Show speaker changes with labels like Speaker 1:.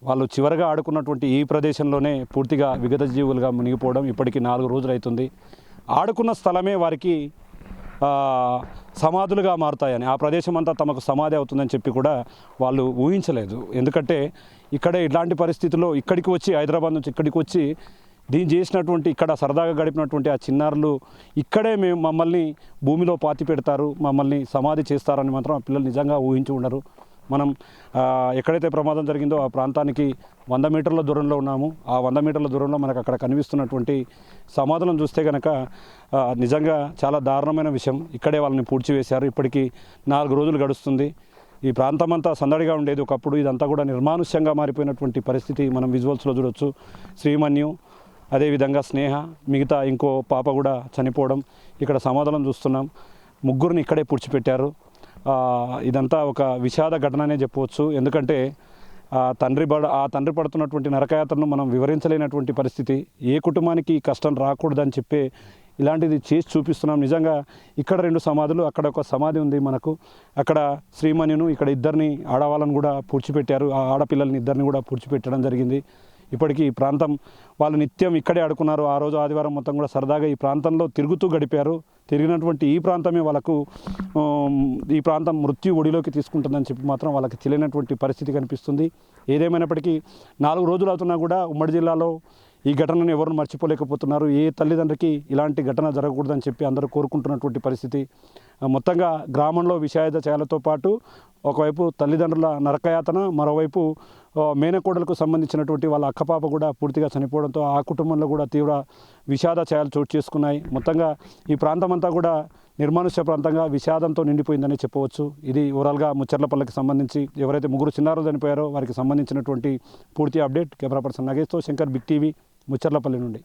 Speaker 1: వాళ్ళు చివరగా ఆడుకున్నటువంటి ఈ ప్రదేశంలోనే పూర్తిగా విగత జీవులుగా మునిగిపోవడం ఇప్పటికి 4 రోజులు అవుతుంది. ఆడుకున్న స్థలమే వారికి సమాధులుగా మారుతాయని, ఆ ప్రదేశం అంతా తమకు సమాధి అవుతుందని చెప్పి కూడా వాళ్ళు ఊహించలేదు. ఎందుకంటే ఇక్కడే ఇట్లాంటి పరిస్థితుల్లో ఇక్కడికి వచ్చి, హైదరాబాద్ నుంచి ఇక్కడికి వచ్చి దీన్ని చేసినటువంటి, ఇక్కడ సరదాగా గడిపినటువంటి ఆ చిన్నారులు ఇక్కడే మమ్మల్ని భూమిలో పాతి పెడతారు, మమ్మల్ని సమాధి చేస్తారని మాత్రం ఆ పిల్లలు నిజంగా ఊహించి ఉండరు. మనం ఎక్కడైతే ప్రమాదం జరిగిందో ఆ ప్రాంతానికి 100 మీటర్ల దూరంలో ఉన్నాము. ఆ 100 మీటర్ల దూరంలో మనకు అక్కడ కనిపిస్తున్నటువంటి సమాధులను చూస్తే కనుక నిజంగా చాలా దారుణమైన విషయం. ఇక్కడే వాళ్ళని పూడ్చివేశారు. ఇప్పటికీ 4 రోజులు గడుస్తుంది. ఈ ప్రాంతం అంతా సందడిగా ఉండేది ఒకప్పుడు, ఇదంతా కూడా నిర్మానుష్యంగా మారిపోయినటువంటి పరిస్థితి మనం విజువల్స్లో చూడొచ్చు. శ్రీమన్యు, అదేవిధంగా స్నేహ, మిగతా ఇంకో పాప కూడా చనిపోవడం ఇక్కడ సమాధులను చూస్తున్నాం. 3గురిని ఇక్కడే పూడ్చిపెట్టారు. ఇదంతా ఒక విషాద ఘటననే చెప్పవచ్చు. ఎందుకంటే ఆ తండ్రి పడుతున్నటువంటి నరకయాత్రను మనం వివరించలేనటువంటి పరిస్థితి. ఏ కుటుంబానికి కష్టం రాకూడదని చెప్పే ఇలాంటిది చేసి చూపిస్తున్నాం. నిజంగా ఇక్కడ 2 సమాధులు, అక్కడ ఒక సమాధి ఉంది మనకు. అక్కడ శ్రీమణిను, ఇక్కడ 2 ఆడవాళ్ళను కూడా పూడ్చిపెట్టారు. ఆ ఆడపిల్లల్ని 2 కూడా పూడ్చిపెట్టడం జరిగింది. ఇప్పటికీ ఈ ప్రాంతం వాళ్ళు నిత్యం ఇక్కడే ఆడుకున్నారు. ఆ రోజు ఆదివారం మొత్తం కూడా సరదాగా ఈ ప్రాంతంలో తిరుగుతూ గడిపారు. తిరిగినటువంటి ఈ ప్రాంతమే వాళ్ళకు ఈ ప్రాంతం మృత్యు ఒడిలోకి తీసుకుంటుందని చెప్పి మాత్రం వాళ్ళకి తెలియనటువంటి పరిస్థితి కనిపిస్తుంది. ఏదేమైనప్పటికీ 4 రోజులు అవుతున్నా కూడా ఉమ్మడి జిల్లాలో ఈ ఘటనను ఎవరు మర్చిపోలేకపోతున్నారు. ఏ తల్లిదండ్రికి ఇలాంటి ఘటన జరగకూడదని చెప్పి అందరూ కోరుకుంటున్నటువంటి పరిస్థితి. మొత్తంగా గ్రామంలో విషాద ఛాయలతో పాటు ఒకవైపు తల్లిదండ్రుల నరకయాతన, మరోవైపు మేనకోడలకు సంబంధించినటువంటి వాళ్ళ అక్కపాప కూడా పూర్తిగా చనిపోవడంతో ఆ కుటుంబంలో కూడా తీవ్ర విషాద ఛాయలు చోటు చేసుకున్నాయి. మొత్తంగా ఈ ప్రాంతం అంతా కూడా నిర్మానుష్య ప్రాంతంగా విషాదంతో నిండిపోయిందని చెప్పవచ్చు. ఇది ఓవరాల్గా ముచ్చర్లపల్లికి సంబంధించి ఎవరైతే 3 చిన్నారులు చనిపోయారో వారికి సంబంధించినటువంటి పూర్తి అప్డేట్. కెమెరా పర్సన్ నగేష్తో శంకర్, బిగ్ టీవీ, ముచ్చర్లపల్లి నుండి.